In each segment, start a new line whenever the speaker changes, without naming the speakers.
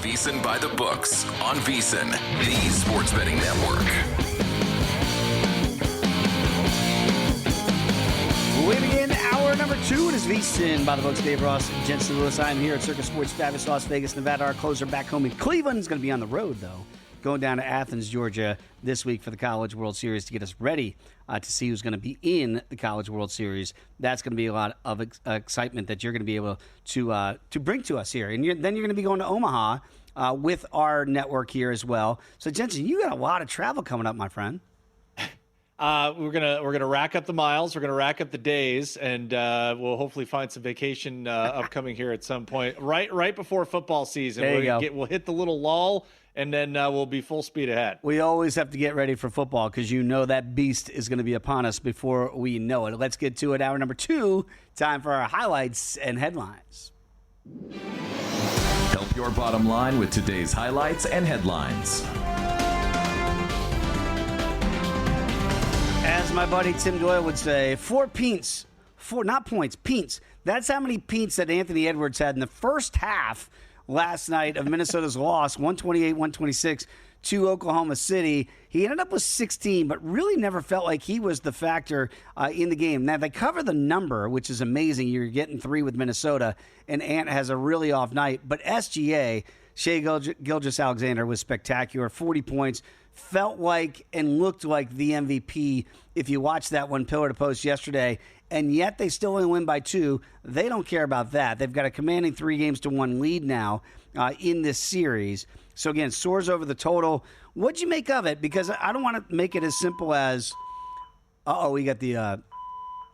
VSiN By The Books on VSiN, the sports betting network.
We begin hour number 2. It is VSiN By The Books. Dave Ross, Jensen Lewis. I'm here at Circus Sports Fabulous Las Vegas, Nevada. Our closer back home in Cleveland is going to be on the road, though, going down to Athens, Georgia this week for the College World Series to get us ready to see who's going to be in the College World Series. That's going to be a lot of excitement that you're going to be able to bring to us here. And then you're going to be going to Omaha with our network here as well. So, Jensen, you got a lot of travel coming up, my friend.
We're gonna rack up the miles. We're gonna rack up the days, and we'll hopefully find some vacation upcoming here at some point. Right before football season, we'll hit the little lull, and then we'll be full speed ahead.
We always have to get ready for football because you know that beast is going to be upon us before we know it. Let's get to it. Hour number 2. Time for our highlights and headlines.
Help your bottom line with today's highlights and headlines.
As my buddy Tim Doyle would say, 4 pints. 4, not points, pints. That's how many pints that Anthony Edwards had in the first half last night of Minnesota's loss, 128-126 to Oklahoma City. He ended up with 16, but really never felt like he was the factor in the game. Now, they cover the number, which is amazing. You're getting 3 with Minnesota, and Ant has a really off night. But SGA, Shai Gilgeous-Alexander, was spectacular, 40 points. Felt like and looked like the MVP if you watched that one pillar to post yesterday, and yet they still only win by 2. They don't care about that. They've got a commanding 3-1 lead now in this series. So, again, soars over the total. What'd you make of it? Because I don't want to make it as simple as, we got the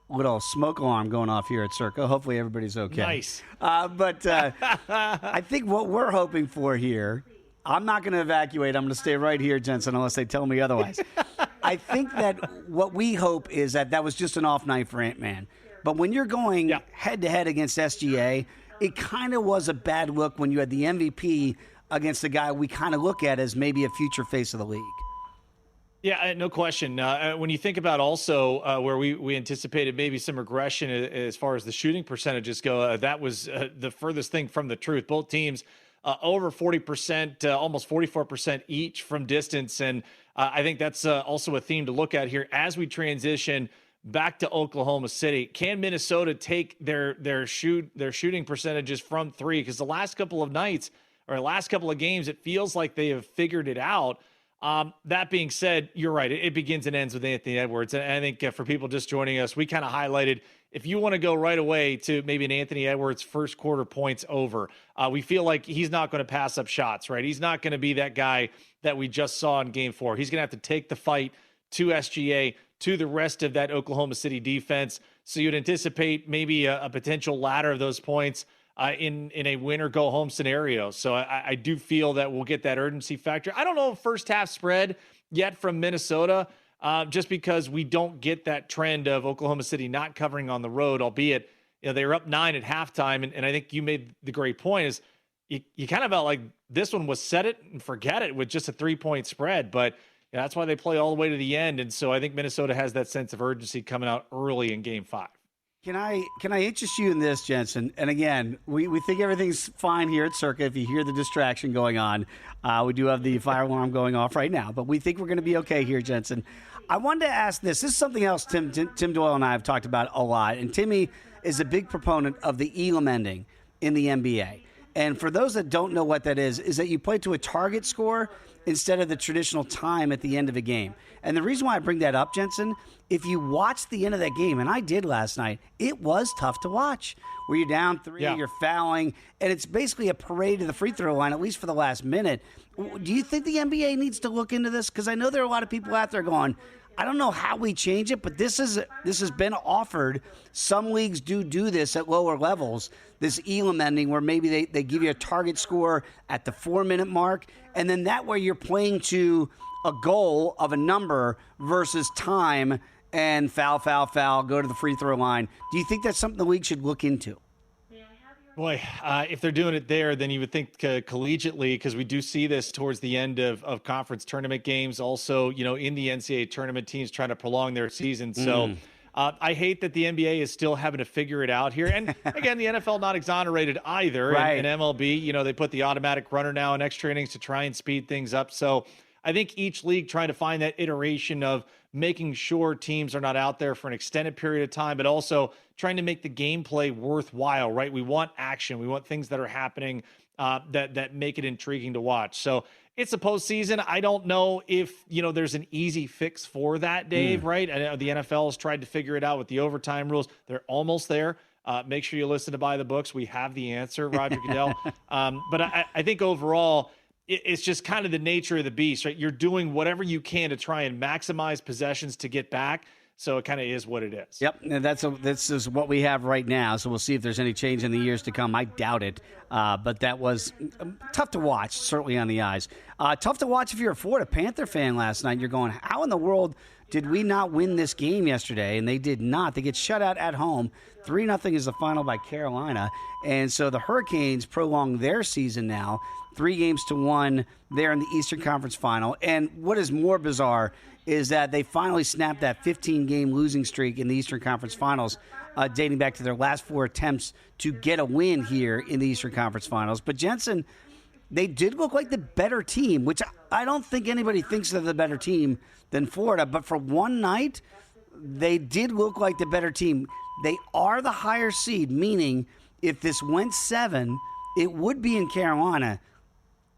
little smoke alarm going off here at Circa. Hopefully everybody's okay.
Nice.
But I think what we're hoping for here, I'm not going to evacuate. I'm going to stay right here, Jensen, unless they tell me otherwise. I think that what we hope is that was just an off night for Ant-Man. But when you're going head-to-head against SGA, it kind of was a bad look when you had the MVP against a guy we kind of look at as maybe a future face of the league.
Yeah, no question. When you think about also where we anticipated maybe some regression as far as the shooting percentages go, that was the furthest thing from the truth. Both teams over 40%, almost 44% each from distance. And I think that's also a theme to look at here as we transition back to Oklahoma City. Can Minnesota take their shooting percentages from 3? Because the last couple of nights or last couple of games, it feels like they have figured it out. That being said, you're right. It begins and ends with Anthony Edwards. And I think for people just joining us, we kind of highlighted, if you want to go right away to maybe an Anthony Edwards first quarter points over, we feel like he's not going to pass up shots, right? He's not going to be that guy that we just saw in game 4. He's going to have to take the fight to SGA, to the rest of that Oklahoma City defense. So you'd anticipate maybe a potential ladder of those points in a win or go home scenario. So I do feel that we'll get that urgency factor. I don't know if first half spread yet from Minnesota, just because we don't get that trend of Oklahoma City not covering on the road, albeit they were up 9 at halftime. And I think you made the great point is you kind of felt like this one was set it and forget it with just a 3-point spread. But that's why they play all the way to the end. And so I think Minnesota has that sense of urgency coming out early in game 5.
Can I interest you in this, Jensen? And again, we think everything's fine here at Circa. If you hear the distraction going on, we do have the fire alarm going off right now, but we think we're going to be okay here, Jensen. I wanted to ask this. This is something else Tim Doyle and I have talked about a lot, and Timmy is a big proponent of the Elam ending in the NBA. And for those that don't know what that is that you play to a target score instead of the traditional time at the end of a game. And the reason why I bring that up, Jensen, if you watch the end of that game, and I did last night, it was tough to watch. Where you're down 3, you're fouling, and it's basically a parade to the free throw line, at least for the last minute. Do you think the NBA needs to look into this? Because I know there are a lot of people out there going, I don't know how we change it, but this has been offered. Some leagues do this at lower levels, this Elam ending where maybe they give you a target score at the 4-minute mark, and then that way you're playing to a goal of a number versus time and foul, go to the free throw line. Do you think that's something the league should look into?
Boy, if they're doing it there, then you would think collegiately, because we do see this towards the end of conference tournament games. Also, in the NCAA tournament, teams trying to prolong their season. So I hate that the NBA is still having to figure it out here. And again, the NFL not exonerated either.
Right.
And MLB, they put the automatic runner now in extra innings to try and speed things up. So I think each league trying to find that iteration of making sure teams are not out there for an extended period of time, but also trying to make the gameplay worthwhile, right? We want action. We want things that are happening that make it intriguing to watch. So it's a postseason. I don't know if, there's an easy fix for that, Dave, right? I know the NFL has tried to figure it out with the overtime rules. They're almost there. Make sure you listen to By the Books. We have the answer, Roger Goodell. But I think overall, it's just kind of the nature of the beast, right? You're doing whatever you can to try and maximize possessions to get back. So it kind of is what it is.
Yep, and this is what we have right now. So we'll see if there's any change in the years to come. I doubt it, but that was tough to watch, certainly on the eyes. Tough to watch if you're a Florida Panther fan last night. You're going, how in the world did we not win this game yesterday? And they did not. They get shut out at home. 3-0 is the final by Carolina. And so the Hurricanes prolong their season now, 3-1 there in the Eastern Conference Final. And what is more bizarre is that they finally snapped that 15-game losing streak in the Eastern Conference Finals, dating back to their last 4 attempts to get a win here in the Eastern Conference Finals. But Jensen, they did look like the better team, which I don't think anybody thinks they're the better team than Florida. But for one night, they did look like the better team. They are the higher seed, meaning if this went 7, it would be in Carolina.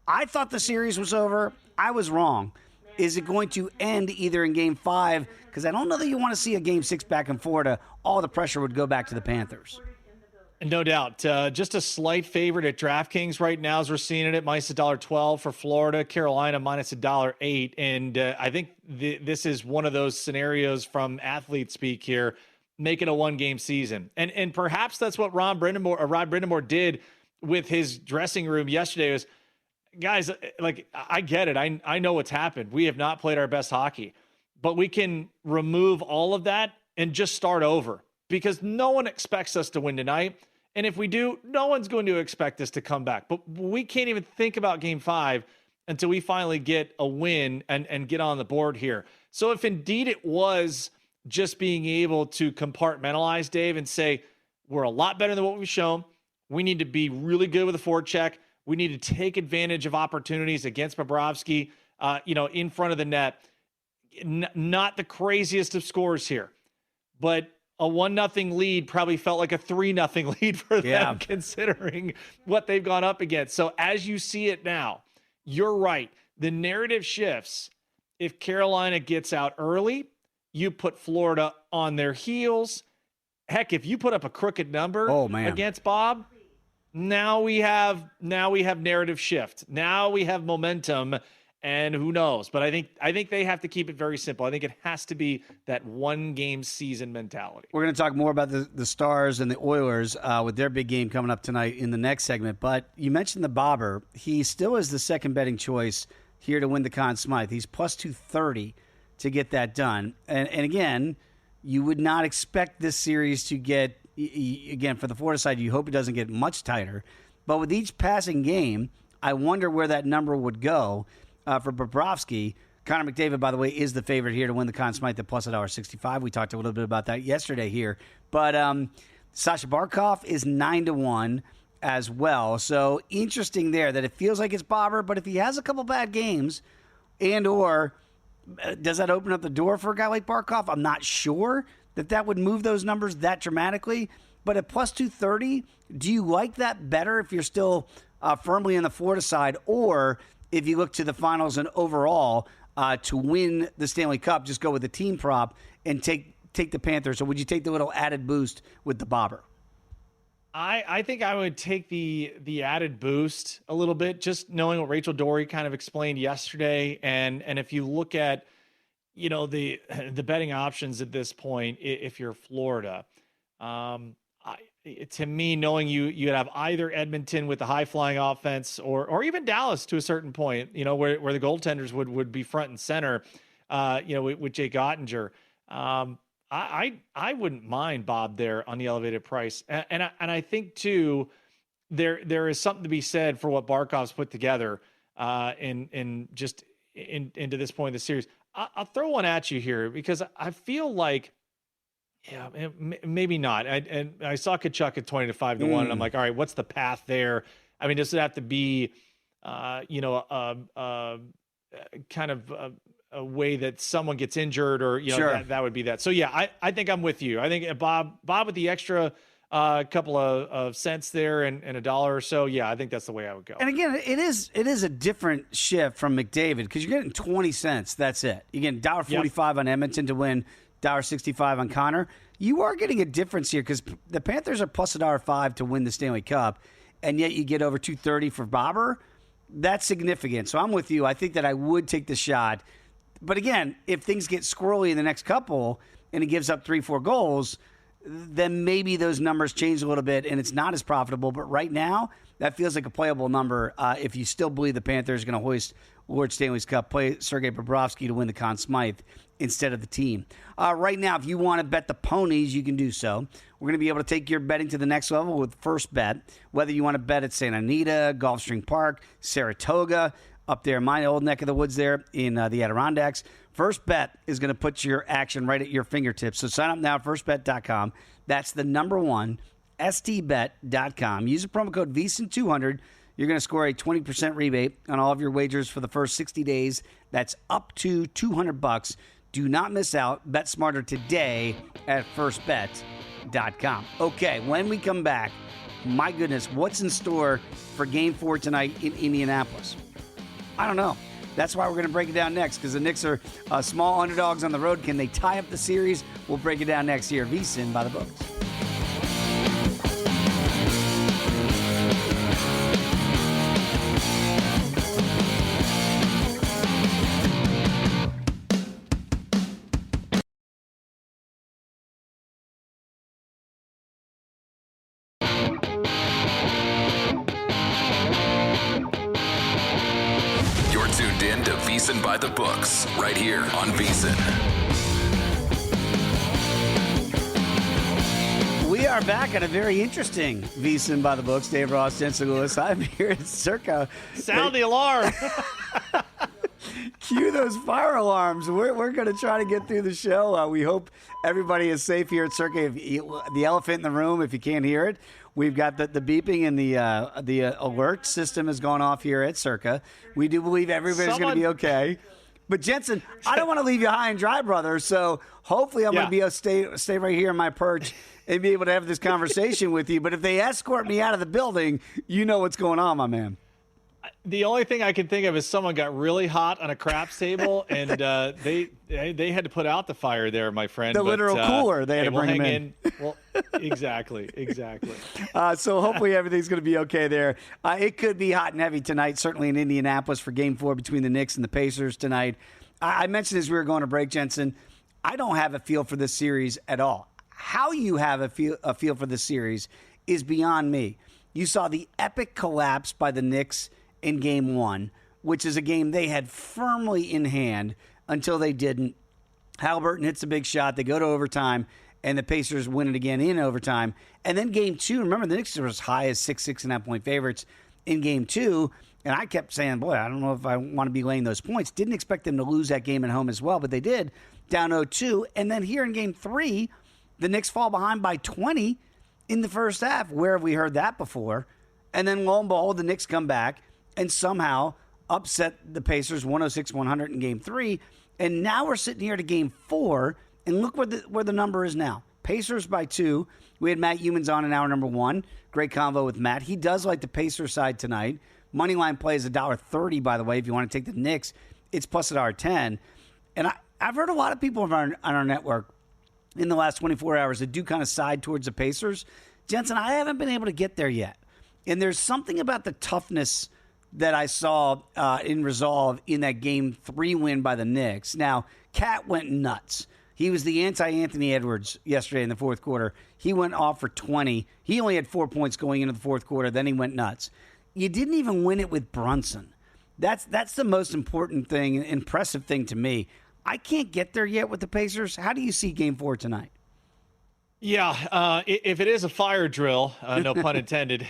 I thought the series was over. I was wrong. Is it going to end either in Game 5? Because I don't know that you want to see a Game 6 back in Florida. All the pressure would go back to the Panthers.
No doubt. Just a slight favorite at DraftKings right now as we're seeing it at minus $1.12 for Florida, Carolina minus $1.08. And I think this is one of those scenarios from athlete speak here, make it a 1-game season. And perhaps that's what Rod Brindamore did with his dressing room yesterday was, guys, like, I get it. I know what's happened. We have not played our best hockey, but we can remove all of that and just start over because no one expects us to win tonight. And if we do, no one's going to expect us to come back. But we can't even think about Game 5 until we finally get a win and get on the board here. So if indeed it was just being able to compartmentalize, Dave, and say, we're a lot better than what we've shown. We need to be really good with the forecheck. We need to take advantage of opportunities against Bobrovsky, in front of the net. Not the craziest of scores here, but a 1-0 lead probably felt like a 3-0 lead for them, considering what they've gone up against. So as you see it now, you're right. The narrative shifts. If Carolina gets out early, you put Florida on their heels. Heck, if you put up a crooked number against Bob, now we have narrative shift. Now we have momentum, and who knows? But I think they have to keep it very simple. I think it has to be that 1-game season mentality.
We're going to talk more about the Stars and the Oilers with their big game coming up tonight in the next segment. But you mentioned the Bobber. He still is the second betting choice here to win the Conn Smythe. He's plus 230 to get that done. And again, you would not expect this series to get, again, for the Florida side, you hope it doesn't get much tighter. But with each passing game, I wonder where that number would go for Bobrovsky. Connor McDavid, by the way, is the favorite here to win the Conn Smythe at plus $1.65. We talked a little bit about that yesterday here. But Sasha Barkov is 9-1 as well. So interesting there that it feels like it's Bobber, but if he has a couple bad games and or does that open up the door for a guy like Barkov? I'm not sure that would move those numbers that dramatically. But at plus 230, do you like that better if you're still firmly on the Florida side, or if you look to the finals and overall to win the Stanley Cup, just go with the team prop and take the Panthers? Or would you take the little added boost with the Bobber?
I think I would take the added boost a little bit, just knowing what Rachel Dory kind of explained yesterday. And if you look at, the betting options at this point, if you're Florida, to me, knowing you'd have either Edmonton with the high flying offense or even Dallas to a certain point, where the goaltenders would be front and center, with Jake Ottinger. I wouldn't mind Bob there on the elevated price. And I think too, there is something to be said for what Barkov's put together into this point of the series. I'll throw one at you here because I feel like Yeah, maybe not. I saw Kachuk at 20 to 5 to 1, and I'm like, all right, what's the path there? I mean, does it have to be, kind of a way that someone gets injured, or
Sure.
that would be that. So yeah, I think I'm with you. I think Bob with the extra couple of cents there and a dollar or so. Yeah, I think that's the way I would go.
And again, it is a different shift from McDavid because you're getting 20 cents. That's it. You're getting $1.45 on Edmonton to win, $1.65 on Connor. You are getting a difference here because the Panthers are plus $1.05 to win the Stanley Cup, and yet you get over $2.30 for Bobber. That's significant. So I'm with you. I think that I would take the shot. But again, if things get squirrely in the next couple and it gives up 3-4 goals, then maybe those numbers change a little bit and it's not as profitable. But right now, that feels like a playable number if you still believe the Panthers are going to hoist Lord Stanley's Cup, play Sergei Bobrovsky to win the Conn Smythe instead of the team. Right now, if you want to bet the ponies, you can do so. We're going to be able to take your betting to the next level with First Bet, whether you want to bet at Santa Anita, Gulfstream Park, Saratoga, up there in my old neck of the woods there in the Adirondacks. First Bet is going to put your action right at your fingertips. So sign up now at firstbet.com. That's the number one, stbet.com. Use the promo code VSiN200. You're going to score a 20% rebate on all of your wagers for the first 60 days. That's up to $200. Do not miss out. Bet smarter today at firstbet.com. Okay, when we come back, my goodness, what's in store for Game 4 tonight in Indianapolis? I don't know. That's why we're going to break it down next, because the Knicks are small underdogs on the road. Can they tie up the series? We'll break it down next here. VSiN by the books.
Tuned in to VSiN By The Books, right here on VSiN.
We are back at a very interesting VSiN By The Books. Dave Ross, Jensen Lewis. I'm here at Circa.
Sound the alarm.
Cue those fire alarms. We're going to try to get through the show. We hope everybody is safe here at Circa. The elephant in the room, if you can't hear it, we've got the beeping and the alert system has gone off here at Circa. We do believe everybody's going to be okay. But Jensen, I don't want to leave you high and dry, brother. So hopefully I'm going to be able to stay right here in my perch and be able to have this conversation with you. But if they escort me out of the building, you know what's going on, my man.
The only thing I can think of is someone got really hot on a craps table, and they had to put out the fire there, my friend.
The literal cooler. They had to bring him in.
Well, exactly.
So hopefully everything's going to be okay there. It could be hot and heavy tonight, certainly in Indianapolis for Game 4 between the Knicks and the Pacers tonight. I mentioned as we were going to break, Jensen, I don't have a feel for this series at all. How you have a feel for this series is beyond me. You saw the epic collapse by the Knicks in Game 1, which is a game they had firmly in hand until they didn't. Halliburton hits a big shot. They go to overtime, and the Pacers win it again in overtime. And then Game 2, remember, the Knicks were as high as 6.5 point favorites in Game 2. And I kept saying, boy, I don't know if I want to be laying those points. Didn't expect them to lose that game at home as well, but they did, down 0-2. And then here in Game 3, the Knicks fall behind by 20 in the first half. Where have we heard that before? And then lo and behold, the Knicks come back and somehow upset the Pacers 106-100 in Game 3. And now we're sitting here to Game 4, and look where the number is now. Pacers by 2. We had Matt Humans on in hour number 1. Great convo with Matt. He does like the Pacers side tonight. Moneyline play is $1.30, by the way. If you want to take the Knicks, it's plus $1.10. And I've heard a lot of people on our network in the last 24 hours that do kind of side towards the Pacers. Jensen, I haven't been able to get there yet. And there's something about the toughness that I saw in resolve in that Game 3 win by the Knicks. Now, Cat went nuts. He was the anti-Anthony Edwards yesterday in the fourth quarter. He went off for 20. He only had 4 points going into the fourth quarter. Then he went nuts. You didn't even win it with Brunson. That's the most important thing, impressive thing to me. I can't get there yet with the Pacers. How do you see Game 4 tonight?
Yeah, if it is a fire drill, no pun intended,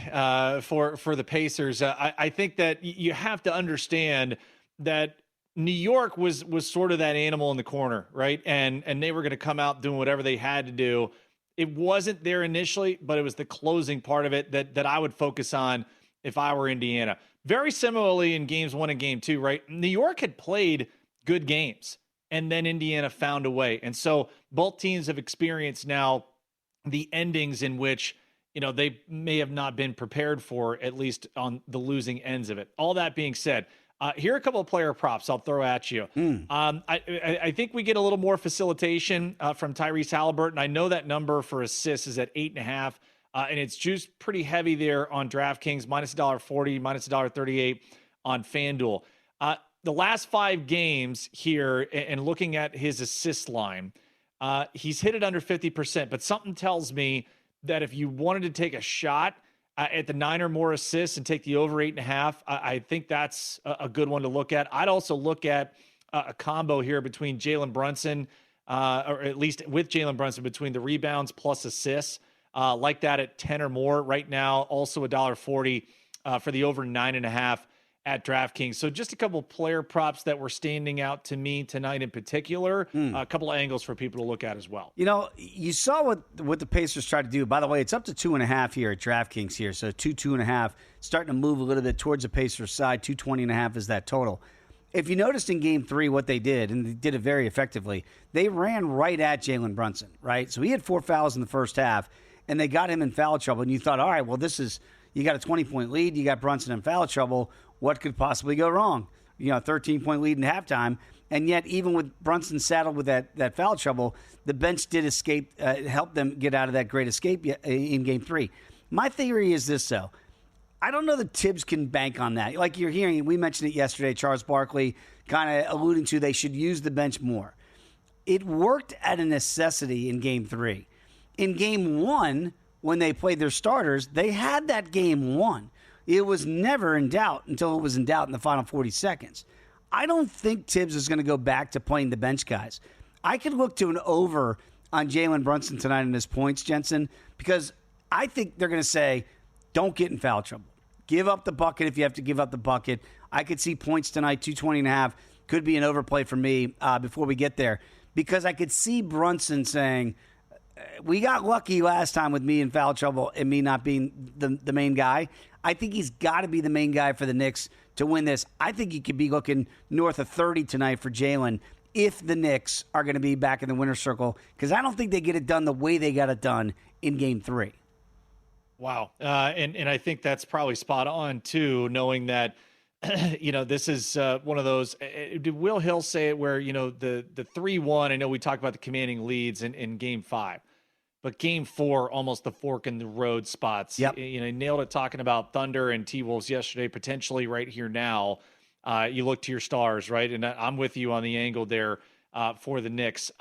for the Pacers, I think that you have to understand that New York was sort of that animal in the corner, right? And they were going to come out doing whatever they had to do. It wasn't there initially, but it was the closing part of it that I would focus on if I were Indiana. Very similarly in games 1 and game 2, right? New York had played good games, and then Indiana found a way. And so both teams have experienced now the endings in which, they may have not been prepared for, at least on the losing ends of it. All that being said, here are a couple of player props I'll throw at you. I think we get a little more facilitation from Tyrese Halliburton. I know that number for assists is at 8.5, and it's juiced pretty heavy there on DraftKings, minus $1.40, minus $1.38 on FanDuel. The last 5 games here, and looking at his assist line, he's hit it under 50%, but something tells me that if you wanted to take a shot at the 9 or more assists and take the over 8.5, I think that's a good one to look at. I'd also look at a combo here between Jalen Brunson, or at least with Jalen Brunson, between the rebounds plus assists, like that at 10 or more right now. Also $1.40 for the over 9.5 at DraftKings. So just a couple of player props that were standing out to me tonight in particular. A couple of angles for people to look at as well.
You saw what the Pacers tried to do. By the way, it's up to 2.5 here at DraftKings here. So 2.5, starting to move a little bit towards the Pacers side. 220.5 is that total. If you noticed in game 3 what they did, and they did it very effectively, they ran right at Jalen Brunson, right? So he had 4 fouls in the first half, and they got him in foul trouble. And you thought, all right, well, you got a 20-point lead. You got Brunson in foul trouble. What could possibly go wrong? 13-point lead in halftime. And yet, even with Brunson saddled with that foul trouble, the bench did escape, help them get out of that great escape in game 3. My theory is this, though. I don't know that Tibbs can bank on that. Like you're hearing, we mentioned it yesterday, Charles Barkley kind of alluding to they should use the bench more. It worked at a necessity in game 3. In game 1, when they played their starters, they had that game won. It was never in doubt until it was in doubt in the final 40 seconds. I don't think Tibbs is going to go back to playing the bench guys. I could look to an over on Jalen Brunson tonight in his points, Jensen, because I think they're going to say, don't get in foul trouble. Give up the bucket if you have to give up the bucket. I could see points tonight, 220.5. Could be an overplay for me before we get there, because I could see Brunson saying, we got lucky last time with me in foul trouble and me not being the main guy. I think he's got to be the main guy for the Knicks to win this. I think he could be looking north of 30 tonight for Jalen if the Knicks are going to be back in the winner's circle, because I don't think they get it done the way they got it done in game 3.
Wow. And I think that's probably spot on, too, knowing that, this is one of those. Did Will Hill say it where, the 3-1, I know we talked about the commanding leads in game 5. But game 4, almost the fork in the road spots.
Yep.
Nailed it talking about Thunder and T-Wolves yesterday, potentially right here now. You look to your stars, right? And I'm with you on the angle there for the Knicks.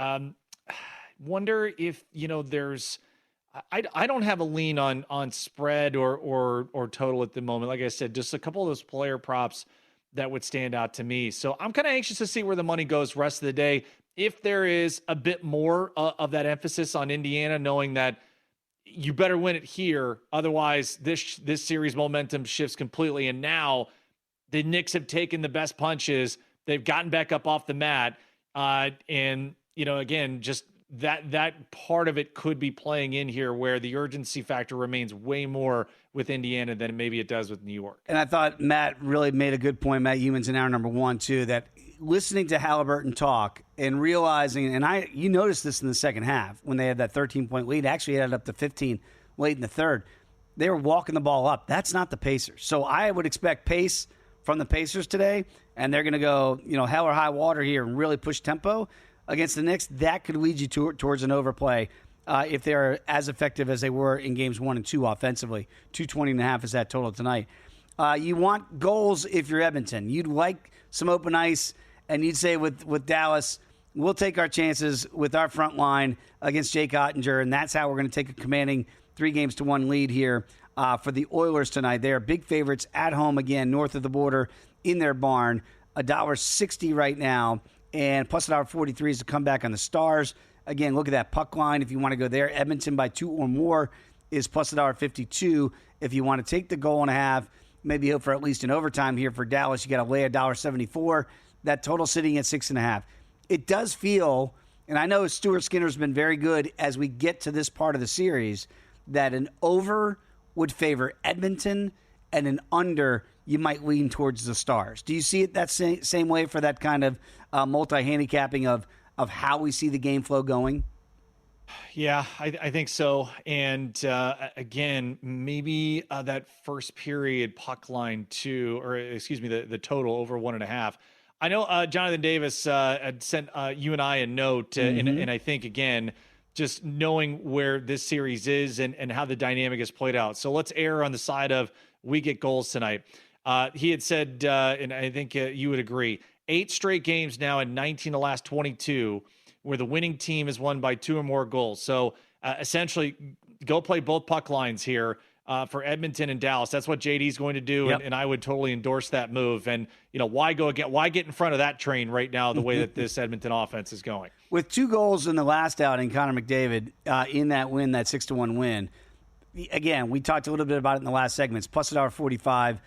Wonder if, there's – I don't have a lean on spread or total at the moment. Like I said, just a couple of those player props that would stand out to me. So I'm kind of anxious to see where the money goes rest of the day. If there is a bit more of that emphasis on Indiana, knowing that you better win it here, otherwise this series momentum shifts completely. And now the Knicks have taken the best punches. They've gotten back up off the mat. And, again, just that part of it could be playing in here where the urgency factor remains way more with Indiana than maybe it does with New York.
And I thought Matt really made a good point, Matt Humans in hour number 1, too, that listening to Halliburton talk and realizing, and you noticed this in the second half when they had that 13-point lead, actually had it up to 15 late in the third. They were walking the ball up. That's not the Pacers. So I would expect pace from the Pacers today, and they're going to go, hell or high water here and really push tempo against the Knicks. That could lead you towards an overplay if they're as effective as they were in games 1 and 2 offensively. 220.5 is that total tonight. You want goals if you're Edmonton. You'd like some open ice. And you'd say with Dallas, we'll take our chances with our front line against Jake Ottinger, and that's how we're going to take a commanding 3-1 lead here for the Oilers tonight. They are big favorites at home again, north of the border in their barn. $1.60 right now, and plus $1.43 is to come back on the Stars. Again, look at that puck line if you want to go there. Edmonton by 2 or more is plus $1.52. If you want to take the goal and a half, maybe hope for at least an overtime here for Dallas, you got to lay $1.74. that total sitting at 6.5. It does feel, and I know Stuart Skinner's been very good as we get to this part of the series, that an over would favor Edmonton and an under you might lean towards the Stars. Do you see it that same way for that kind of multi-handicapping of how we see the game flow going?
Yeah, I think so. And again, maybe that first period puck line too, or excuse me, the total over 1.5. I know Jonathan Davis had sent you and I a note, and I think, again, just knowing where this series is and how the dynamic has played out. So let's err on the side of we get goals tonight. He had said, and I think you would agree, 8 straight games now and 19 of the last 22 where the winning team has won by 2 or more goals. So essentially, go play both puck lines here for Edmonton and Dallas. That's what JD's going to do, and I would totally endorse that move. And why get in front of that train right now the way that this Edmonton offense is going? With
2 goals in the last outing, Connor McDavid in that win, that 6-1 win. Again, we talked a little bit about it in the last segments. Plus $1.45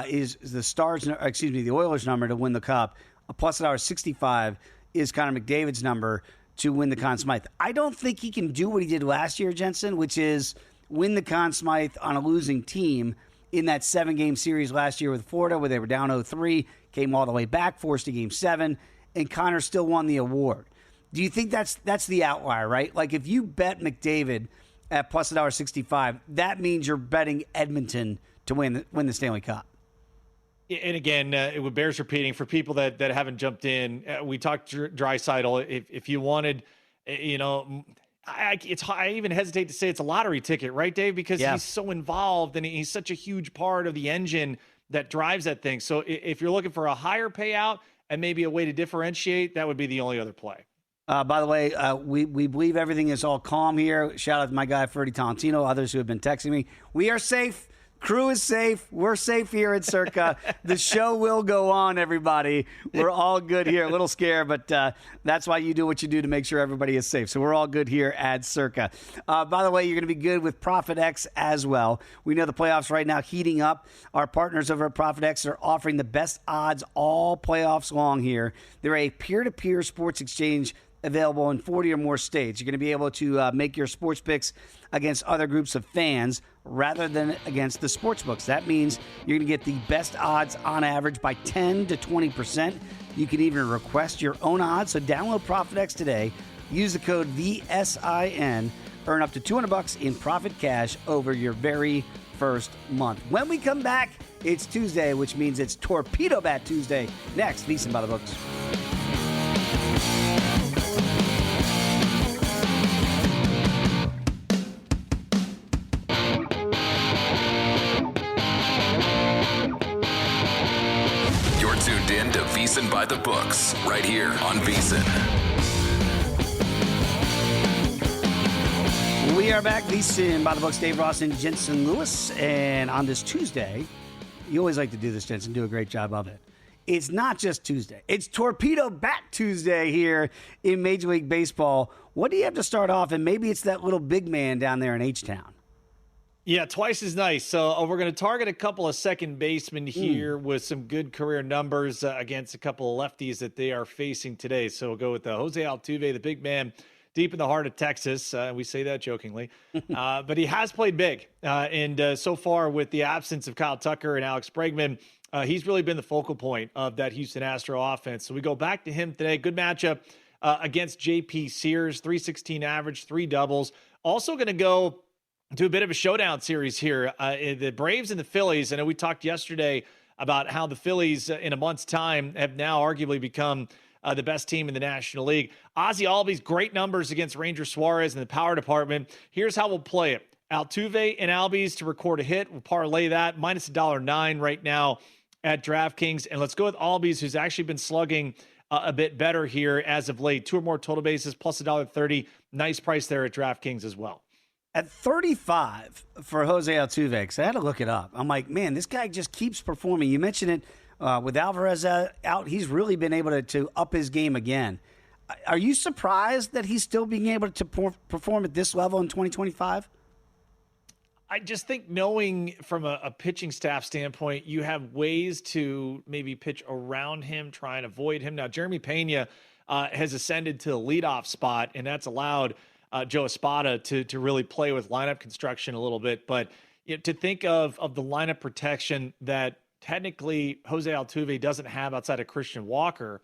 is the Oilers' number to win the Cup. A plus $1.65 is Connor McDavid's number to win the Conn Smythe. I don't think he can do what he did last year, Jensen, which is win the Conn Smythe on a losing team in that 7-game series last year with Florida where they were down 0-3, came all the way back, forced to Game 7, and Connor still won the award. Do you think that's the outlier, right? Like if you bet McDavid at plus $1.65, that means you're betting Edmonton to win the Stanley Cup.
And again, it bears repeating for people that haven't jumped in. We talked Draisaitl. If you wanted, I even hesitate to say it's a lottery ticket, right, Dave? Because he's so involved and he's such a huge part of the engine that drives that thing. So if you're looking for a higher payout and maybe a way to differentiate, that would be the only other play.
By the way, we believe everything is all calm here. Shout out to my guy, Ferdy Tolentino, others who have been texting me. We are safe. Crew is safe. We're safe here at Circa. The show will go on, everybody. We're all good here. A little scared, but that's why you do what you do to make sure everybody is safe. So we're all good here at Circa. By the way, you're going to be good with ProfitX as well. We know the playoffs right now heating up. Our partners over at ProfitX are offering the best odds all playoffs long here. They're a peer-to-peer sports exchange available in 40 or more states. You're going to be able to make your sports picks against other groups of fans rather than against the sports books. That means you're going to get the best odds on average by 10 to 20%. You can even request your own odds. So download ProfitX today. Use the code VSIN. Earn up to $200 in profit cash over your very first month. When we come back, it's Tuesday, which means it's Torpedo Bart Tuesday. Next, VSiN By The Books.
Tuned in to VSiN By The Books, right here on VSiN.
We are back, VSiN By The Books, Dave Ross and Jensen Lewis. And on this Tuesday, you always like to do this, Jensen, do a great job of it. It's not just Tuesday. It's Torpedo Bart Tuesday here in Major League Baseball. What do you have to start off? And maybe it's that little big man down there in H-Town.
Yeah, twice as nice. So we're going to target a couple of second basemen here with some good career numbers against a couple of lefties that they are facing today. So we'll go with Jose Altuve, the big man deep in the heart of Texas. We say that jokingly. But he has played big. And so far with the absence of Kyle Tucker and Alex Bregman, he's really been the focal point of that Houston Astro offense. So we go back to him today. Good matchup against J.P. Sears, 316 average, 3 doubles. Also going to go to a bit of a showdown series here. The Braves and the Phillies. I know we talked yesterday about how the Phillies in a month's time have now arguably become the best team in the National League. Ozzie Albies, great numbers against Ranger Suarez in the power department. Here's how we'll play it. Altuve and Albies to record a hit. We'll parlay that. Minus $1.09 right now at DraftKings. And let's go with Albies, who's actually been slugging a bit better here as of late. 2 or more total bases, plus $1.30. Nice price there at DraftKings as well.
At 35 for Jose Altuve, because I had to look it up. I'm like, man, this guy just keeps performing. You mentioned it with Alvarez out. He's really been able to up his game again. Are you surprised that he's still being able to perform at this level in 2025?
I just think knowing from a pitching staff standpoint, you have ways to maybe pitch around him, try and avoid him. Now, Jeremy Pena has ascended to the leadoff spot, and that's allowed Joe Espada to really play with lineup construction a little bit. But to think of the lineup protection that technically Jose Altuve doesn't have outside of Christian Walker,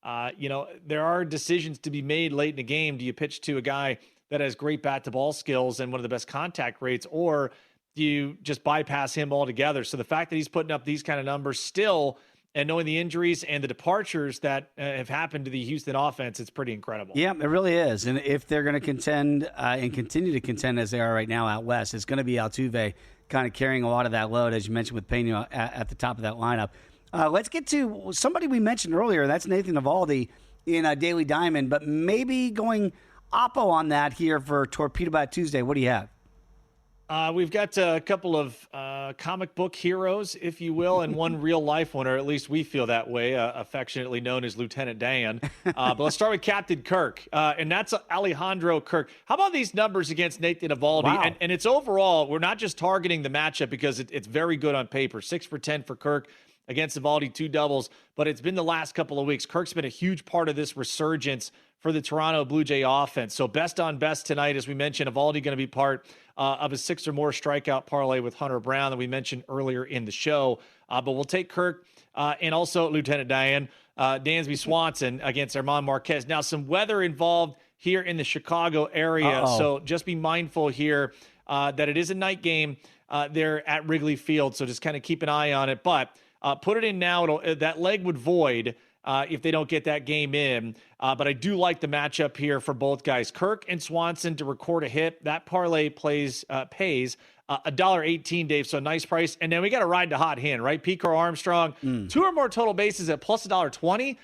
there are decisions to be made late in the game. Do you pitch to a guy that has great bat-to-ball skills and one of the best contact rates, or do you just bypass him altogether? So the fact that he's putting up these kind of numbers still, and knowing the injuries and the departures that have happened to the Houston offense, it's pretty incredible.
Yeah, it really is. And if they're going to contend and continue to contend as they are right now out west, it's going to be Altuve kind of carrying a lot of that load, as you mentioned, with Pena at the top of that lineup. Let's get to somebody we mentioned earlier. That's Nathan Eovaldi in Daily Diamond, but maybe going oppo on that here for Torpedo Bart Tuesday. What do you have?
We've got a couple of comic book heroes, if you will, and one real life one, or at least we feel that way, affectionately known as Lieutenant Dan. But let's start with Captain Kirk, and that's Alejandro Kirk. How about these numbers against Nathan Eovaldi?
Wow.
And it's overall, we're not just targeting the matchup because it's very good on paper. 6 for 10 for Kirk against Eovaldi, 2 doubles, but it's been the last couple of weeks. Kirk's been a huge part of this resurgence for the Toronto Blue Jay offense. So best on best tonight, as we mentioned, Eovaldi going to be part of a 6 or more strikeout parlay with Hunter Brown that we mentioned earlier in the show. But we'll take Kirk and also Lieutenant Dan, Dansby Swanson against German Marquez. Now, some weather involved here in the Chicago area. So just be mindful here that it is a night game there at Wrigley Field. So just kind of keep an eye on it. But put it in now. That leg would void if they don't get that game in. But I do like the matchup here for both guys. Kirk and Swanson to record a hit. That parlay pays $1.18, Dave. So nice price. And then we got to ride the hot hand, right? Pico Armstrong, 2 or more total bases at plus $1.20.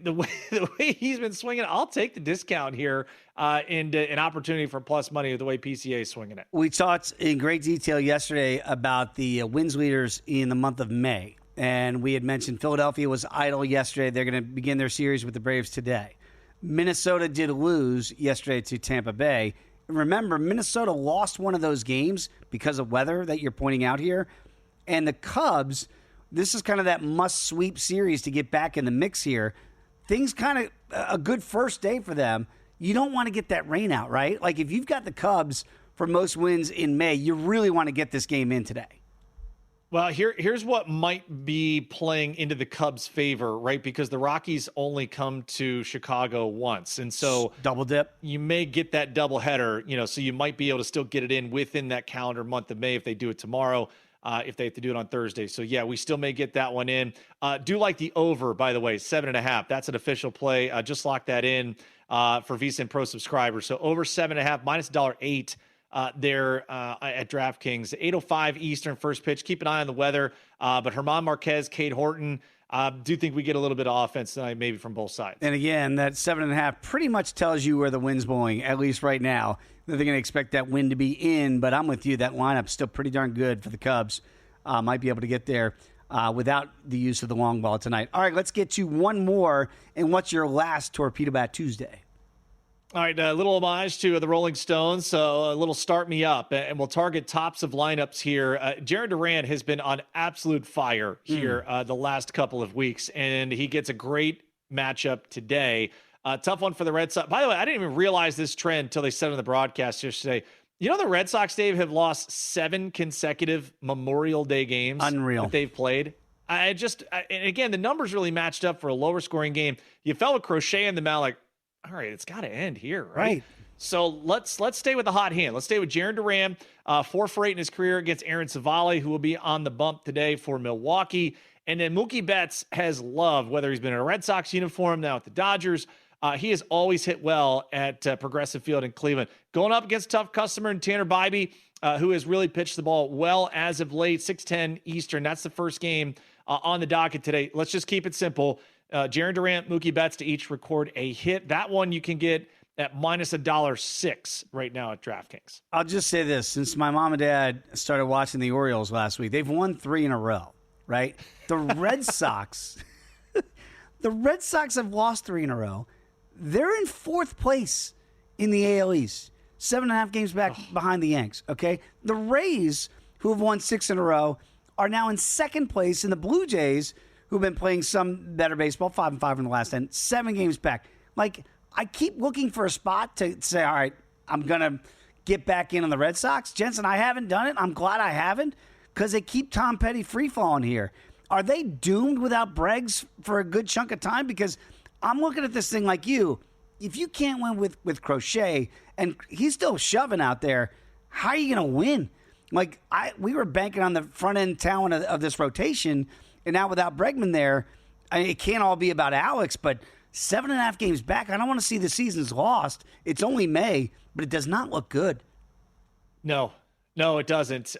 The way he's been swinging, I'll take the discount here and an opportunity for plus money the way PCA is swinging it.
We talked in great detail yesterday about the wins leaders in the month of May. And we had mentioned Philadelphia was idle yesterday. They're going to begin their series with the Braves today. Minnesota did lose yesterday to Tampa Bay. Remember, Minnesota lost one of those games because of weather that you're pointing out here. And the Cubs, this is kind of that must-sweep series to get back in the mix here. Things kind of a good first day for them. You don't want to get that rain out, right? Like if you've got the Cubs for most wins in May, you really want to get this game in today.
Well, here's what might be playing into the Cubs' favor, right? Because the Rockies only come to Chicago once. And so
double dip.
You may get that double header, so you might be able to still get it in within that calendar month of May if they do it tomorrow, if they have to do it on Thursday. So yeah, we still may get that one in. Do like the over, by the way, 7.5. That's an official play. Just lock that in for VSiN Pro subscribers. So over 7.5 minus $1.08. There at DraftKings, 8:05 Eastern first pitch. Keep an eye on the weather. But German Marquez, Cade Horton, do think we get a little bit of offense tonight, maybe from both sides.
And again, that 7.5 pretty much tells you where the wind's blowing, at least right now. They're going to expect that wind to be in, but I'm with you. That lineup's still pretty darn good for the Cubs. Might be able to get there without the use of the long ball tonight. All right, let's get to one more. And what's your last Torpedo Bart Tuesday?
All right, a little homage to the Rolling Stones, so a little start me up, and we'll target tops of lineups here. Jarren Duran has been on absolute fire here the last couple of weeks, and he gets a great matchup today. Tough one for the Red Sox. By the way, I didn't even realize this trend until they said on the broadcast yesterday. The Red Sox, Dave, have lost 7 consecutive Memorial Day games.
Unreal.
That they've played. And again, the numbers really matched up for a lower scoring game. You felt with Crochet in the mouth, like, all right, it's got to end here, right? So let's stay with the hot hand. Let's stay with Jarren Duran, 4 for 8 in his career against Aaron Savale, who will be on the bump today for Milwaukee. And then Mookie Betts has loved, whether he's been in a Red Sox uniform, now at the Dodgers, he has always hit well at Progressive Field in Cleveland. Going up against tough customer and Tanner Bybee, who has really pitched the ball well as of late, 6:10 Eastern. That's the first game on the docket today. Let's just keep it simple. Jarren Duran, Mookie Betts to each record a hit. That one you can get at minus $1.06 right now at DraftKings.
I'll just say this. Since my mom and dad started watching the Orioles last week, they've won 3 in a row, right? The Red Sox, the Red Sox have lost 3 in a row. They're in 4th place in the AL East. 7.5 games back behind the Yanks, okay? The Rays, who have won 6 in a row, are now in second place, and the Blue Jays, who've been playing some better baseball, 5-5 in the last 10, 7 games back. Like, I keep looking for a spot to say, all right, I'm going to get back in on the Red Sox. Jensen, I haven't done it. I'm glad I haven't because they keep Tom Petty free-falling here. Are they doomed without Breggs for a good chunk of time? Because I'm looking at this thing like you. If you can't win with Crochet, and he's still shoving out there, how are you going to win? Like, we were banking on the front-end talent of this rotation, and now without Bregman there, it can't all be about Alex, but 7.5 games back, I don't want to see the season's lost. It's only May, but it does not look good.
No, it doesn't.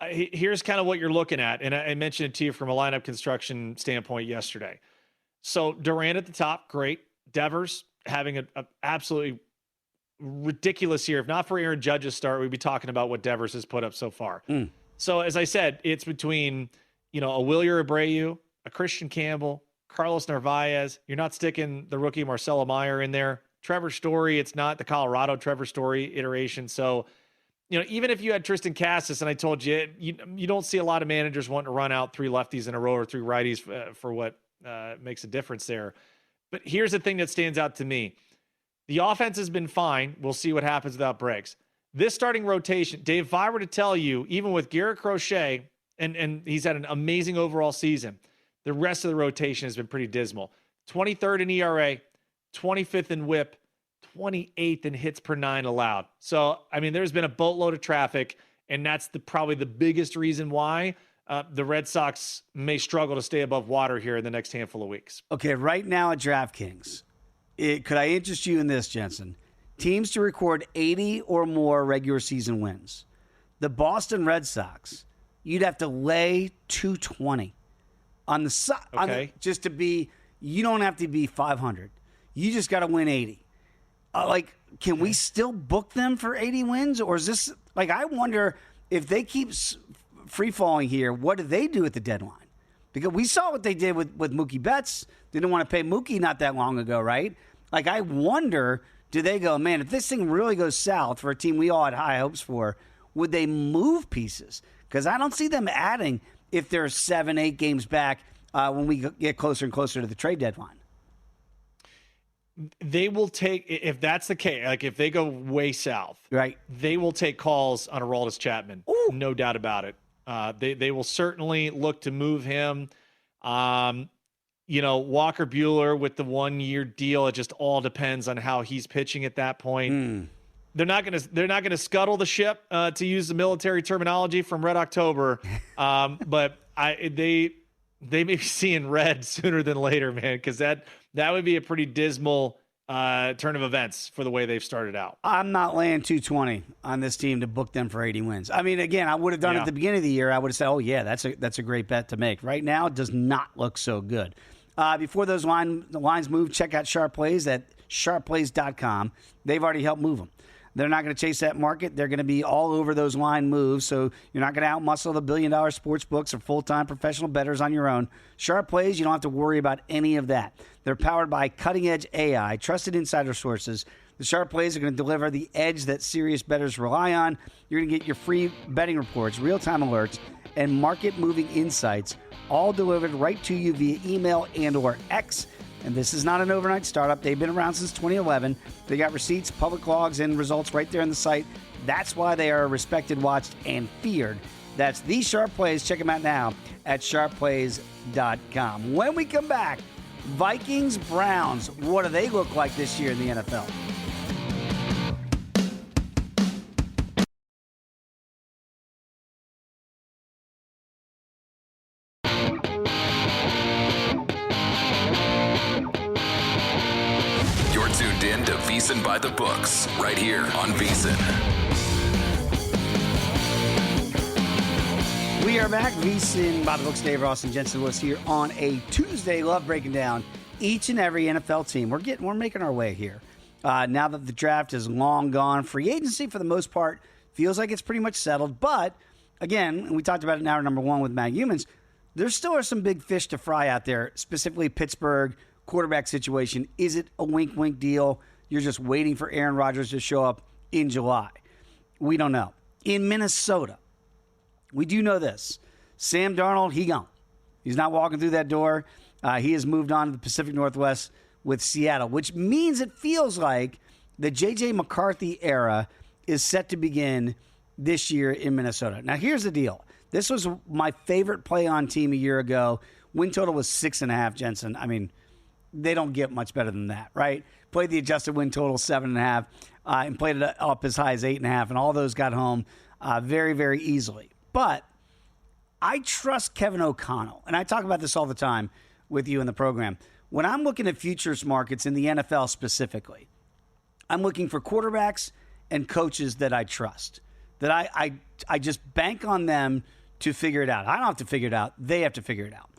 Here's kind of what you're looking at, and I mentioned it to you from a lineup construction standpoint yesterday. So Durant at the top, great. Devers having an absolutely ridiculous year. If not for Aaron Judge's start, we'd be talking about what Devers has put up so far. So as I said, it's between a Wilyer Abreu, a Christian Campbell, Carlos Narvaez. You're not sticking the rookie Marcelo Meyer in there. Trevor Story, it's not the Colorado Trevor Story iteration. So, even if you had Tristan Cassis, and I told you, you don't see a lot of managers wanting to run out 3 lefties in a row or 3 righties for what makes a difference there. But here's the thing that stands out to me. The offense has been fine. We'll see what happens without Breggs. This starting rotation, Dave, if I were to tell you, even with Garrett Crochet, and he's had an amazing overall season, the rest of the rotation has been pretty dismal. 23rd in ERA, 25th in WHIP, 28th in hits per 9 allowed. So, there's been a boatload of traffic, and that's probably the biggest reason why the Red Sox may struggle to stay above water here in the next handful of weeks.
Okay, right now at DraftKings, could I interest you in this, Jensen? Teams to record 80 or more regular season wins. The Boston Red Sox, you'd have to lay 220 on the side.
Okay.
Just to be, you don't have to be 500. You just got to win 80. Can we still book them for 80 wins? Or is this, I wonder if they keep free falling here, what do they do at the deadline? Because we saw what they did with Mookie Betts. They didn't want to pay Mookie not that long ago, right? I wonder, do they go, man, if this thing really goes south for a team we all had high hopes for, would they move pieces? Because I don't see them adding if they're 7-8 games back when we get closer and closer to the trade deadline.
They will take, if that's the case, if they go way south,
right?
They will take calls on Aroldis Chapman.
Ooh.
No doubt about it. They will certainly look to move him. Walker Buehler with the 1-year deal. It just all depends on how he's pitching at that point. They're not going to scuttle the ship, to use the military terminology from Red October. But they may be seeing red sooner than later, man, because that would be a pretty dismal turn of events for the way they've started out.
I'm not laying 220 on this team to book them for 80 wins. Again, I would have done it at the beginning of the year. I would have said, oh, yeah, that's a great bet to make. Right now, it does not look so good. Before those lines move, check out Sharp Plays at sharpplays.com. They've already helped move them. They're not going to chase that market. They're going to be all over those line moves, so you're not going to outmuscle the billion-dollar sports books or full-time professional bettors on your own. Sharp Plays, you don't have to worry about any of that. They're powered by cutting-edge AI, trusted insider sources. The Sharp Plays are going to deliver the edge that serious bettors rely on. You're going to get your free betting reports, real-time alerts, and market-moving insights, all delivered right to you via email and or X. And this is not an overnight startup. They've been around since 2011. They got receipts, public logs, and results right there on the site. That's why they are respected, watched, and feared. That's the Sharp Plays. Check them out now at sharpplays.com. When we come back, Vikings, Browns. What do they look like this year in the NFL?
Tuned in to VSiN By The Books, right here on VSiN.
We are back. VSiN By The Books. Dave Ross and Jensen was here on a Tuesday. Love breaking down each and every NFL team. We're making our way here. Now that the draft is long gone, free agency for the most part feels like it's pretty much settled. But again, we talked about it in hour number 1 with Matt Humans. There still are some big fish to fry out there, specifically Pittsburgh. Quarterback situation. Is it a wink-wink deal? You're just waiting for Aaron Rodgers to show up in July? We don't know. In Minnesota, we do know this. Sam Darnold, he gone. He's not walking through that door. He has moved on to the Pacific Northwest with Seattle, which means it feels like the J.J. McCarthy era is set to begin this year in Minnesota. Now, here's the deal. This was my favorite play on team a year ago. Win total was 6.5, Jensen. I mean, they don't get much better than that, right? Played the adjusted win total 7.5 and played it up as high as 8.5, and all those got home very, very easily. But I trust Kevin O'Connell, and I talk about this all the time with you in the program. When I'm looking at futures markets in the NFL specifically, I'm looking for quarterbacks and coaches that I trust, that I just bank on them to figure it out. I don't have to figure it out. They have to figure it out.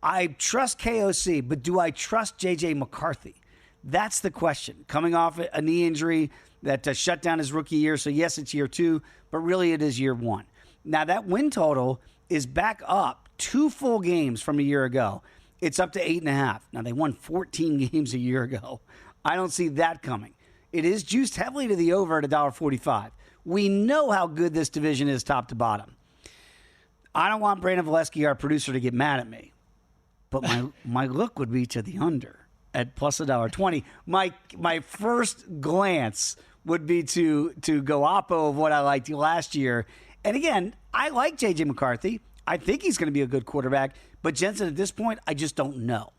I trust KOC, but do I trust J.J. McCarthy? That's the question. Coming off a knee injury that shut down his rookie year, so yes, it's year 2, but really it is year 1. Now, that win total is back up 2 full games from a year ago. It's up to 8.5. Now, they won 14 games a year ago. I don't see that coming. It is juiced heavily to the over at $1.45. We know how good this division is top to bottom. I don't want Brandon Valesky, our producer, to get mad at me, but my look would be to the under at plus $1.20. My first glance would be to go oppo of what I liked last year. And again, I like J.J. McCarthy. I think he's going to be a good quarterback. But Jensen, at this point, I just don't know.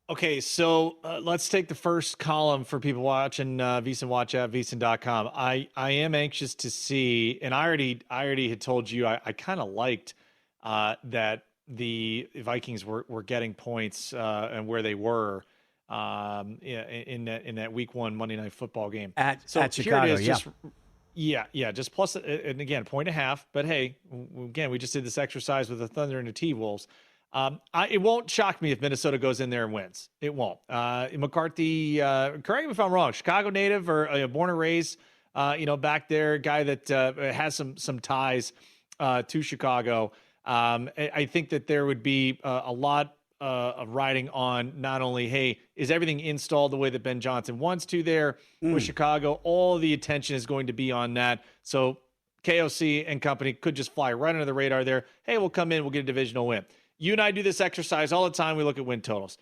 Okay, so let's take the first column for people watching VSiN Watch at VSiN.com. I am anxious to see, and I already had told you I kind of liked that the Vikings were getting points and where they were in that Week 1 Monday Night Football game
at Chicago.
Here it is, just plus, and again, 1.5. But hey, again, we just did this exercise with the Thunder and the T-Wolves. It won't shock me if Minnesota goes in there and wins. It won't. McCarthy, correct me if I'm wrong, Chicago native or born and raised, back there, guy that has some ties to Chicago. I think that there would be a lot of riding on not only, hey, is everything installed the way that Ben Johnson wants to there with Chicago? All the attention is going to be on that. So KOC and company could just fly right under the radar there. Hey, we'll come in, we'll get a divisional win. You and I do this exercise all the time. We look at win totals.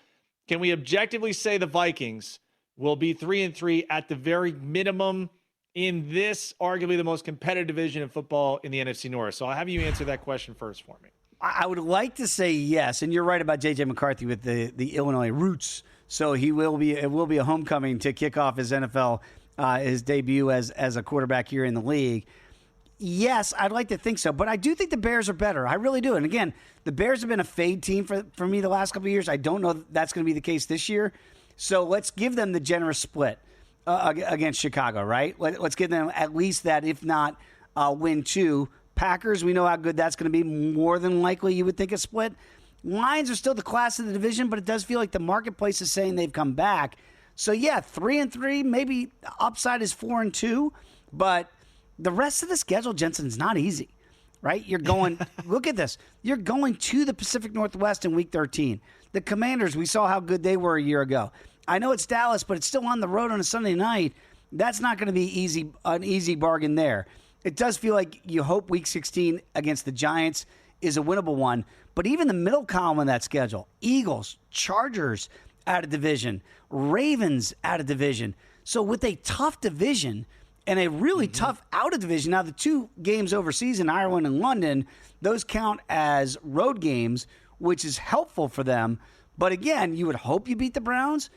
Can we objectively say the Vikings will be 3-3 at the very minimum in this arguably the most competitive division in football in the NFC North? So I'll have you answer that question first for me.
I would like to say yes, and you're right about J.J. McCarthy with the Illinois roots. So it will be a homecoming to kick off his NFL his debut as a quarterback here in the league. Yes, I'd like to think so, but I do think the Bears are better. I really do. And again, the Bears have been a fade team for me the last couple of years. I don't know that that's going to be the case this year. So let's give them the generous split against Chicago, right? Let's give them at least that, if not win 2. Packers, we know how good that's going to be. More than likely, you would think a split. Lions are still the class of the division, but it does feel like the marketplace is saying they've come back. So yeah, 3-3, maybe upside is 4-2, but the rest of the schedule, Jensen, is not easy, right? You're going, look at this. You're going to the Pacific Northwest in Week 13. The Commanders, we saw how good they were a year ago. I know it's Dallas, but it's still on the road on a Sunday night. That's not going to be an easy bargain there. It does feel like you hope Week 16 against the Giants is a winnable one. But even the middle column of that schedule, Eagles, Chargers out of division, Ravens out of division. So with a tough division and a really tough out of division, now the 2 games overseas in Ireland and London, those count as road games, which is helpful for them. But again, you would hope you beat the Browns.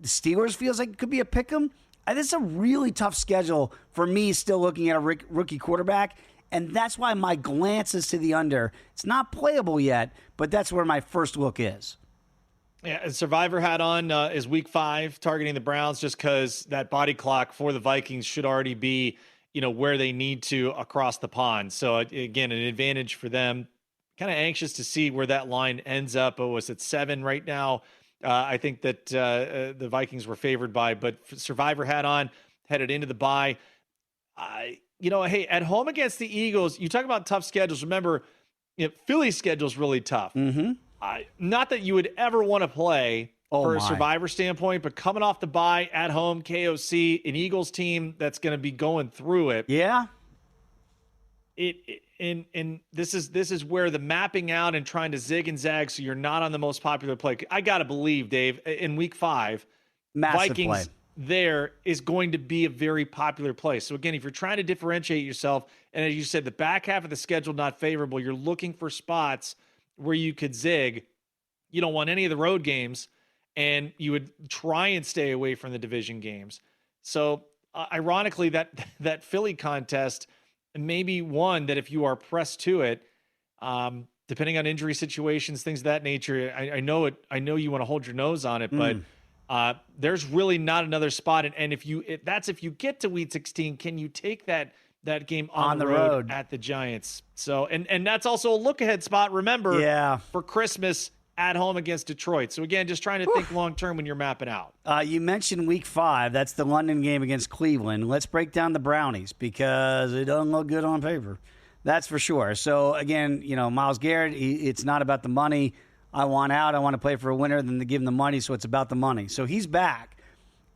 The Steelers feels like it could be a pick 'em. This is a really tough schedule for me, still looking at a rookie quarterback, and that's why my glance is to the under. It's not playable yet, but that's where my first look is.
Yeah, and Survivor hat on is Week 5, targeting the Browns, just because that body clock for the Vikings should already be, where they need to across the pond. So again, an advantage for them. Kind of anxious to see where that line ends up. Oh, it's at 7 right now. I think that the Vikings were favored by, but Survivor hat on, headed into the bye. Hey, at home against the Eagles, you talk about tough schedules. Remember, Philly's schedule is really tough.
Mm-hmm.
Not that you would ever want to play for a Survivor standpoint, but coming off the bye at home, KOC, an Eagles team that's going to be going through it.
Yeah.
And this is where the mapping out and trying to zig and zag so you're not on the most popular play. I got to believe, Dave, in week 5,
Massive
Vikings
play.
there is going to be a very popular play. So again, if you're trying to differentiate yourself, and as you said, the back half of the schedule not favorable, you're looking for spots where you could zig. You don't want any of the road games, and you would try and stay away from the division games. So ironically, that Philly contest may be one that if you are pressed to it, depending on injury situations, things of that nature, I know you want to hold your nose on it, but there's really not another spot. And if you get to week 16, can you take that game on the road at the Giants? So, and that's also a look ahead spot. Remember, for Christmas at home against Detroit. So again, just trying to think long term when you're mapping out. You mentioned week 5. That's the London game against Cleveland. Let's break down the Brownies because it doesn't look good on paper. That's for sure. So again, Myles Garrett, it's not about the money. I want out. I want to play for a winner than to give him the money. So it's about the money. So he's back.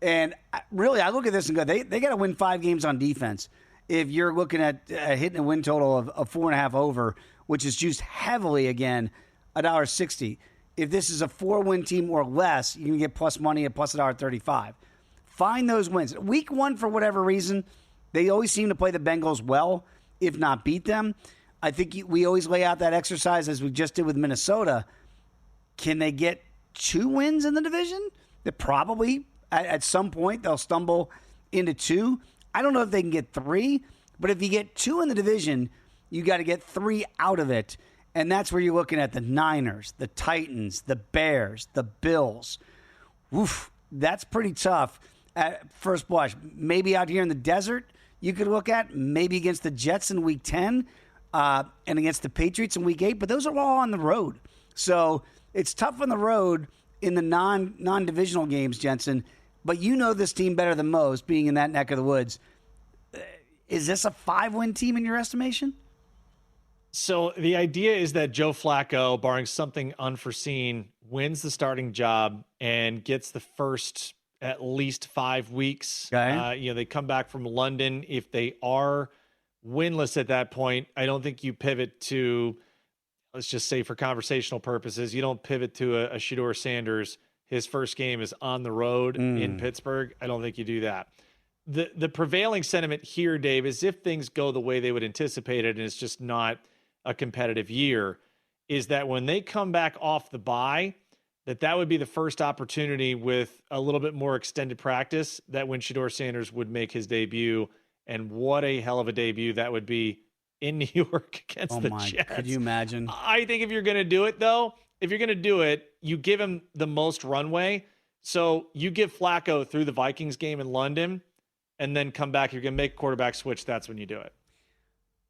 And really, I look at this and go, they got to win 5 games on defense. If you're looking at hitting a win total of 4.5 over, which is juiced heavily again, $1.60. If this is a 4-win team or less, you can get plus money at plus $1.35. Find those wins. Week 1, for whatever reason, they always seem to play the Bengals well, if not beat them. I think we always lay out that exercise as we just did with Minnesota. Can they get 2 wins in the division? That probably at some point they'll stumble into 2. I don't know if they can get 3, but if you get 2 in the division, you got to get 3 out of it. And that's where you're looking at the Niners, the Titans, the Bears, the Bills. Oof, that's pretty tough at first blush. Maybe out here in the desert you could look at, maybe against the Jets in week 10 and against the Patriots in week 8, but those are all on the road. So it's tough on the road in the non-divisional games, Jensen, but you know this team better than most, being in that neck of the woods. Is this a 5-win team in your estimation? So the idea is that Joe Flacco, barring something unforeseen, wins the starting job and gets the first at least 5 weeks.
Okay.
They come back from London. If they are winless at that point, I don't think you pivot to, let's just say for conversational purposes, you don't pivot to a Shedeur Sanders. His first game is on the road in Pittsburgh. I don't think you do that. The prevailing sentiment here, Dave, is if things go the way they would anticipate it and it's just not a competitive year, is that when they come back off the bye, that would be the first opportunity with a little bit more extended practice that when Shedeur Sanders would make his debut. And what a hell of a debut that would be in New York against the Jets.
Could you imagine?
I think if you're going to do it, though, you give him the most runway. So you give Flacco through the Vikings game in London and then come back. You're going to make a quarterback switch. That's when you do it.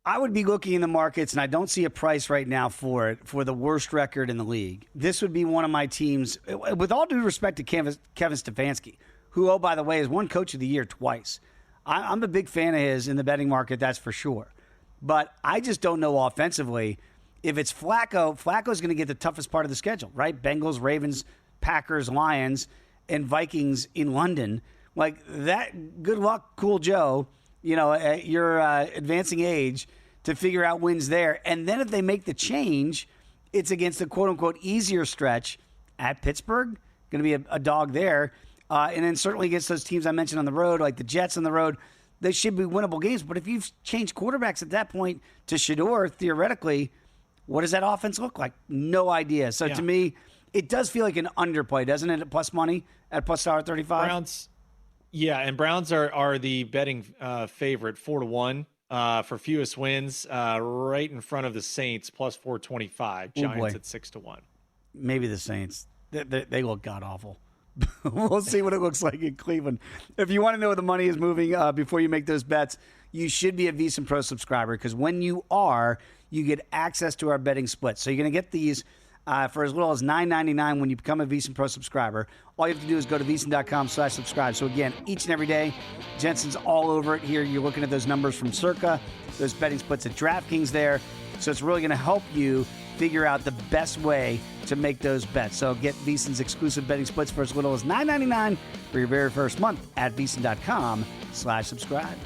I would be looking in the markets, and I don't see a price right now for it, for the worst record in the league. This would be one of my teams, with all due respect to Kevin Stefanski, who, oh, by the way, has won Coach of the Year twice. I'm a big fan of his in the betting market, that's for sure. But I just don't know offensively. If it's Flacco, Flacco's going to get the toughest part of the schedule, right? Bengals, Ravens, Packers, Lions, and Vikings in London. Like that, good luck, Cool Joe, at your advancing age to figure out wins there. And then if they make the change, it's against a quote-unquote easier stretch at Pittsburgh. Going to be a dog there. And then certainly against those teams I mentioned on the road, like the Jets on the road, they should be winnable games. But if you've changed quarterbacks at that point to Shedeur, theoretically, what does that offense look like? No idea. So to me, it does feel like an underplay, doesn't it, at plus money, at plus $1.35?
Browns. Yeah, and Browns are the betting favorite, 4-1 for fewest wins, right in front of the Saints, plus 425. Giants at 6-1.
Maybe the Saints. They look god-awful. We'll see what it looks like in Cleveland. If you want to know where the money is moving before you make those bets, you should be a VSiN Pro subscriber because when you are, you get access to our betting splits. So you're going to get these for as little as $9.99 when you become a VSiN Pro subscriber. All you have to do is go to VSiN.com/subscribe. So again, each and every day, Jensen's all over it here. You're looking at those numbers from Circa, those betting splits at DraftKings there. So it's really going to help you figure out the best way to make those bets. So get VSiN's exclusive betting splits for as little as $9.99 for your very first month at VSiN.com/subscribe.